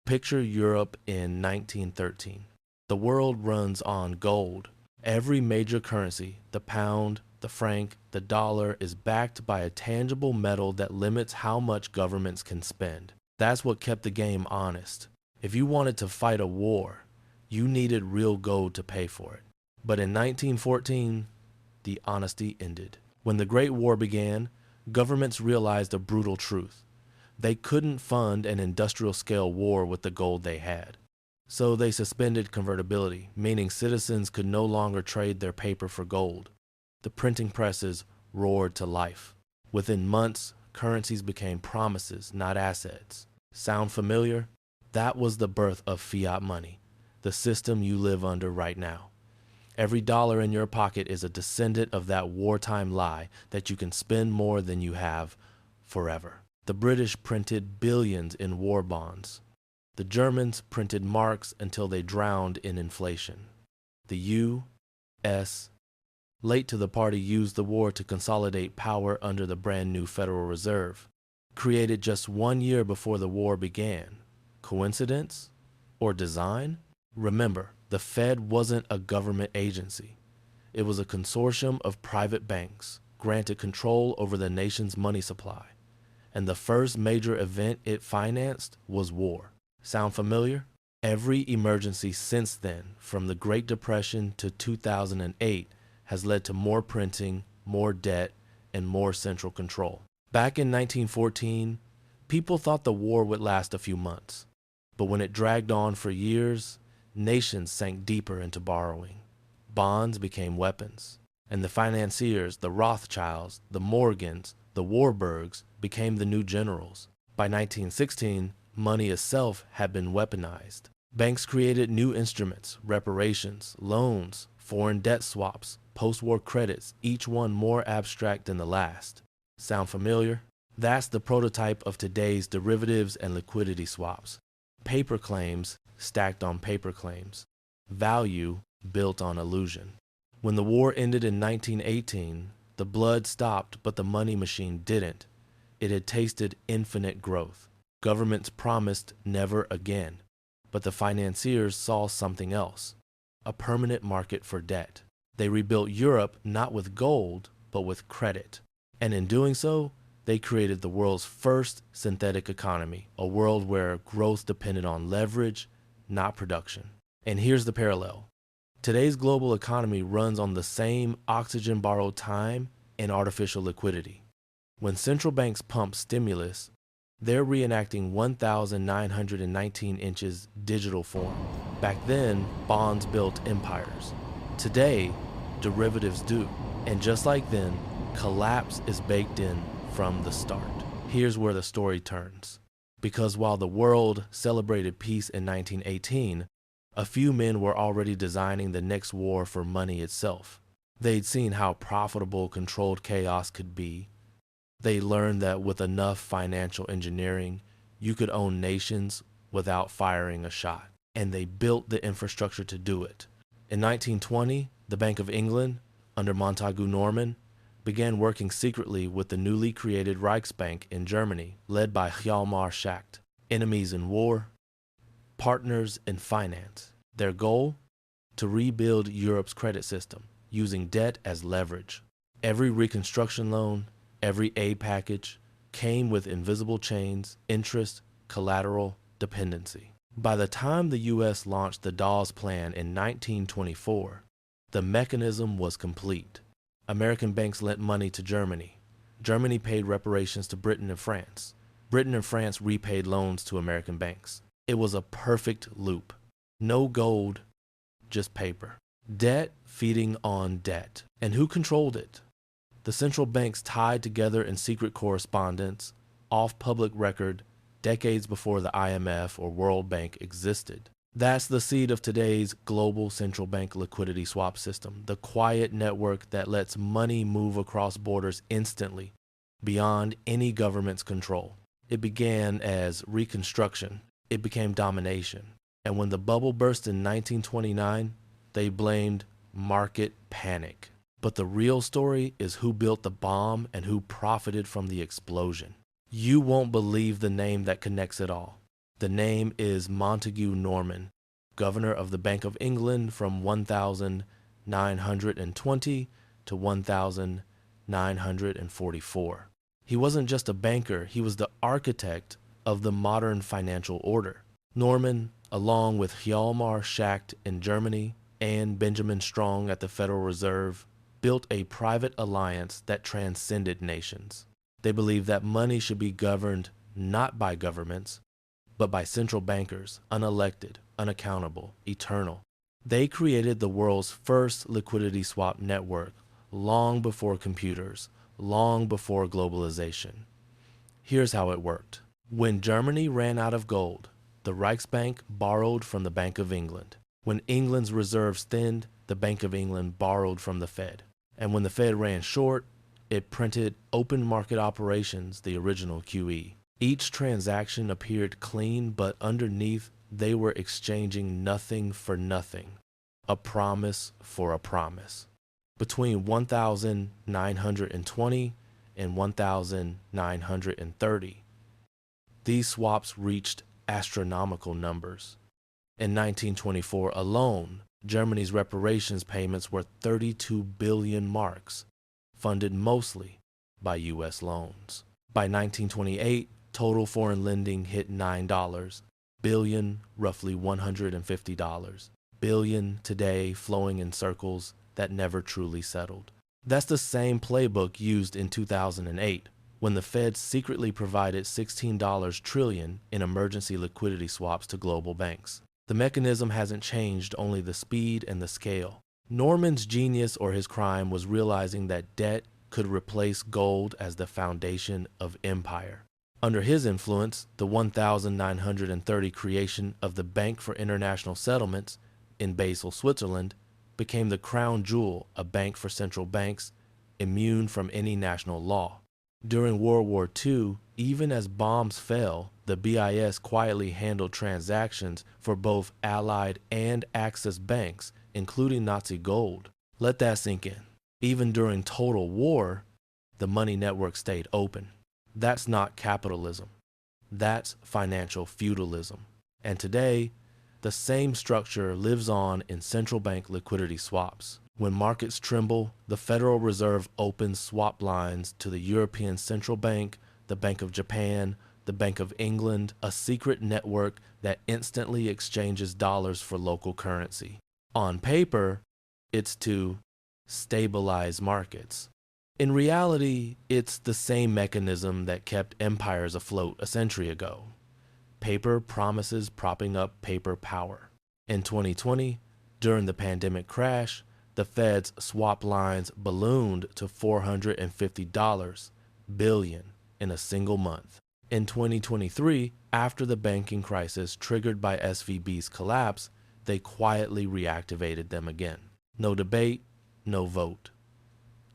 Picture Europe in 1913. The world runs on gold. Every major currency, the pound, the franc, the dollar, is backed by a tangible metal that limits how much governments can spend. That's what kept the game honest. If you wanted to fight a war, you needed real gold to pay for it. But in 1914, the honesty ended. When the Great War began, governments realized a brutal truth. They couldn't fund an industrial-scale war with the gold they had. So they suspended convertibility, meaning citizens could no longer trade their paper for gold. The printing presses roared to life. Within months, currencies became promises, not assets. Sound familiar? That was the birth of fiat money, the system you live under right now. Every dollar in your pocket is a descendant of that wartime lie that you can spend more than you have forever. The British printed billions in war bonds. The Germans printed marks until they drowned in inflation. The U.S. late to the party used the war to consolidate power under the brand new Federal Reserve, created just 1 year before the war began. Coincidence? Or design? Remember, the Fed wasn't a government agency. It was a consortium of private banks, granted control over the nation's money supply. And the first major event it financed was war. Sound familiar? Every emergency since then, from the Great Depression to 2008, has led to more printing, more debt, and more central control. Back in 1914, people thought the war would last a few months. But when it dragged on for years, nations sank deeper into borrowing. Bonds became weapons. And the financiers, the Rothschilds, the Morgans, the Warburgs, became the new generals. By 1916, money itself had been weaponized. Banks created new instruments, reparations, loans, foreign debt swaps, post-war credits, each one more abstract than the last. Sound familiar? That's the prototype of today's derivatives and liquidity swaps. Paper claims stacked on paper claims. Value built on illusion. When the war ended in 1918, the blood stopped, but the money machine didn't. It had tasted infinite growth. Governments promised never again, but the financiers saw something else, a permanent market for debt. They rebuilt Europe not with gold, but with credit. And in doing so, they created the world's first synthetic economy, a world where growth depended on leverage, not production. And here's the parallel. Today's global economy runs on the same oxygen-borrowed time and artificial liquidity. When central banks pump stimulus, they're reenacting 1,919 inches digital form. Back then, bonds built empires. Today, derivatives do. And just like then, collapse is baked in from the start. Here's where the story turns. Because while the world celebrated peace in 1918, a few men were already designing the next war for money itself. They'd seen how profitable controlled chaos could be. They learned that with enough financial engineering, you could own nations without firing a shot. And they built the infrastructure to do it. In 1920, the Bank of England, under Montagu Norman, began working secretly with the newly created Reichsbank in Germany, led by Hjalmar Schacht. Enemies in war, partners in finance. Their goal? To rebuild Europe's credit system, using debt as leverage. Every reconstruction loan, every aid package came with invisible chains, interest, collateral, dependency. By the time the U.S. launched the Dawes Plan in 1924, the mechanism was complete. American banks lent money to Germany. Germany paid reparations to Britain and France. Britain and France repaid loans to American banks. It was a perfect loop. No gold, just paper. Debt feeding on debt. And who controlled it? The central banks tied together in secret correspondence, off public record, decades before the IMF or World Bank existed. That's the seed of today's global central bank liquidity swap system, the quiet network that lets money move across borders instantly, beyond any government's control. It began as reconstruction. It became domination. And when the bubble burst in 1929, they blamed market panic. But the real story is who built the bomb and who profited from the explosion. You won't believe the name that connects it all. The name is Montague Norman, governor of the Bank of England from 1920 to 1944. He wasn't just a banker, he was the architect of the modern financial order. Norman, along with Hjalmar Schacht in Germany and Benjamin Strong at the Federal Reserve, built a private alliance that transcended nations. They believed that money should be governed not by governments, but by central bankers, unelected, unaccountable, eternal. They created the world's first liquidity swap network long before computers, long before globalization. Here's how it worked. When Germany ran out of gold, the Reichsbank borrowed from the Bank of England. When England's reserves thinned, the Bank of England borrowed from the Fed. And when the Fed ran short, it printed open market operations, the original QE. Each transaction appeared clean, but underneath they were exchanging nothing for nothing, a promise for a promise. Between 1920 and 1930, these swaps reached astronomical numbers. In 1924 alone, Germany's reparations payments were 32 billion marks, funded mostly by U.S. loans. By 1928, total foreign lending hit $9 billion, roughly $150 billion today, flowing in circles that never truly settled. That's the same playbook used in 2008, when the Fed secretly provided $16 trillion in emergency liquidity swaps to global banks. The mechanism hasn't changed, only the speed and the scale. Norman's genius or his crime was realizing that debt could replace gold as the foundation of empire. Under his influence, the 1930 creation of the Bank for International Settlements in Basel, Switzerland, became the crown jewel, a bank for central banks, immune from any national law. During World War II, even as bombs fell, the BIS quietly handled transactions for both Allied and Axis banks, including Nazi gold. Let that sink in. Even during total war, the money network stayed open. That's not capitalism. That's financial feudalism. And today, the same structure lives on in central bank liquidity swaps. When markets tremble, the Federal Reserve opens swap lines to the European Central Bank, the Bank of Japan, the Bank of England, a secret network that instantly exchanges dollars for local currency. On paper, it's to stabilize markets. In reality, it's the same mechanism that kept empires afloat a century ago. Paper promises propping up paper power. In 2020, during the pandemic crash, the Fed's swap lines ballooned to $450 billion in a single month. In 2023, after the banking crisis triggered by SVB's collapse, they quietly reactivated them again. No debate, no vote.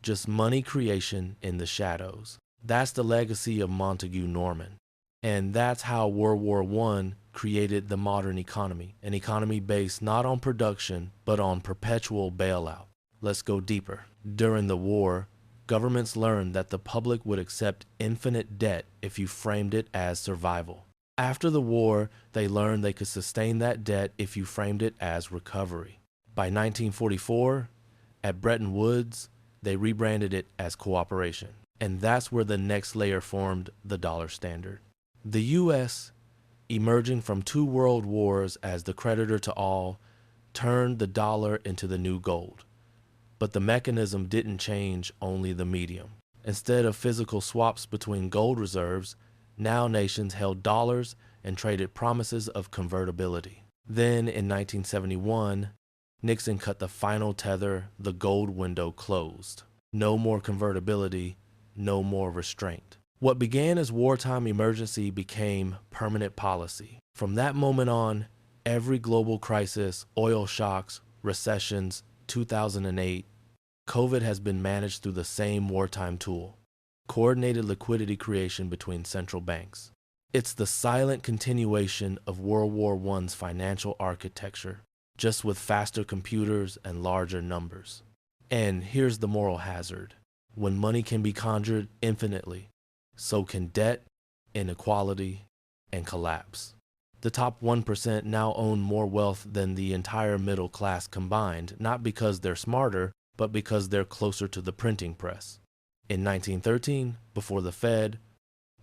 Just money creation in the shadows. That's the legacy of Montague Norman. And that's how World War I created the modern economy, an economy based not on production, but on perpetual bailout. Let's go deeper. During the war, governments learned that the public would accept infinite debt if you framed it as survival. After the war, they learned they could sustain that debt if you framed it as recovery. By 1944, at Bretton Woods, they rebranded it as cooperation. And that's where the next layer formed, the dollar standard. The U.S., emerging from two world wars as the creditor to all, turned the dollar into the new gold. But the mechanism didn't change, only the medium. Instead of physical swaps between gold reserves, now nations held dollars and traded promises of convertibility. Then in 1971, Nixon cut the final tether, the gold window closed. No more convertibility, no more restraint. What began as wartime emergency became permanent policy. From that moment on, every global crisis, oil shocks, recessions, 2008, COVID has been managed through the same wartime tool, coordinated liquidity creation between central banks. It's the silent continuation of World War I's financial architecture, just with faster computers and larger numbers. And here's the moral hazard. When money can be conjured infinitely, so can debt, inequality, and collapse. The top 1% now own more wealth than the entire middle class combined, not because they're smarter, but because they're closer to the printing press. In 1913, before the Fed,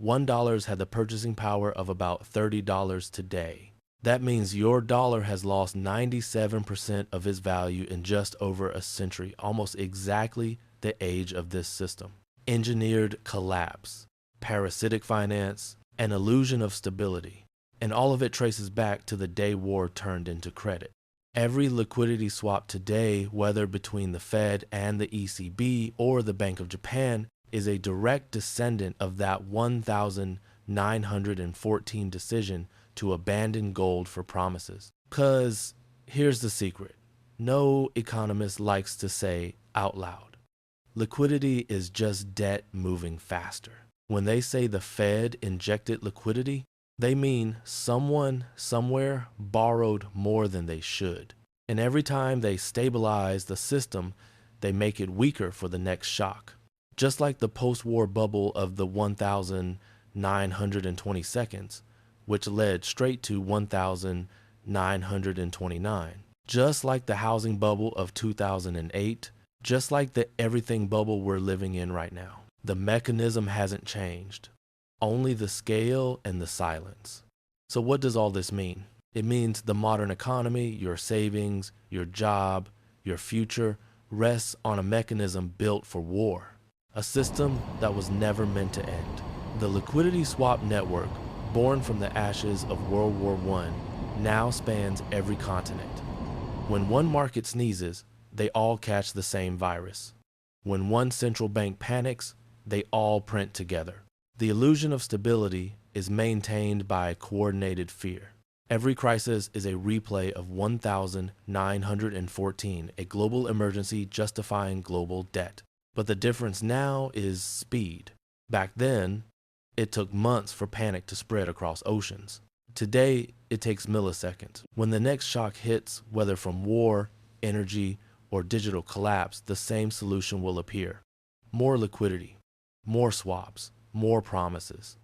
$1 had the purchasing power of about $30 today. That means your dollar has lost 97% of its value in just over a century, almost exactly the age of this system. Engineered collapse, parasitic finance, an illusion of stability, and all of it traces back to the day war turned into credit. Every liquidity swap today, whether between the Fed and the ECB or the Bank of Japan, is a direct descendant of that 1914 decision to abandon gold for promises. 'Cause here's the secret. No economist likes to say out loud, liquidity is just debt moving faster. When they say the Fed injected liquidity, they mean someone somewhere borrowed more than they should. And every time they stabilize the system, they make it weaker for the next shock. Just like the post-war bubble of the 1920 seconds, which led straight to 1929. Just like the housing bubble of 2008, just like the everything bubble we're living in right now. The mechanism hasn't changed, only the scale and the silence. So what does all this mean? It means the modern economy, your savings, your job, your future rests on a mechanism built for war. A system that was never meant to end. The liquidity swap network, born from the ashes of World War I, now spans every continent. When one market sneezes, they all catch the same virus. When one central bank panics, they all print together. The illusion of stability is maintained by coordinated fear. Every crisis is a replay of 1914, a global emergency justifying global debt. But the difference now is speed. Back then, it took months for panic to spread across oceans. Today, it takes milliseconds. When the next shock hits, whether from war, energy, or digital collapse, the same solution will appear. More liquidity, more swaps, more promises.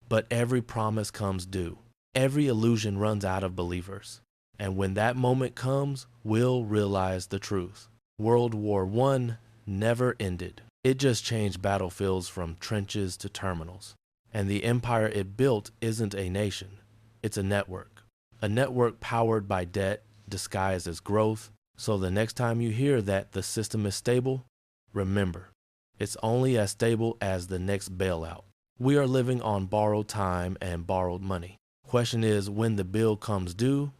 But every promise comes due. Every illusion runs out of believers. And when that moment comes, we'll realize the truth. World War I never ended. It just changed battlefields from trenches to terminals. And the empire it built isn't a nation. It's a network. A network powered by debt disguised as growth. So the next time you hear that the system is stable, remember, it's only as stable as the next bailout. We are living on borrowed time and borrowed money. Question is, when the bill comes due,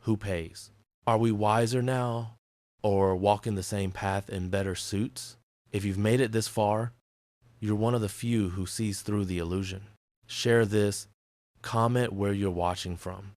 who pays? Are we wiser now or walking the same path in better suits? If you've made it this far, you're one of the few who sees through the illusion. Share this, comment where you're watching from,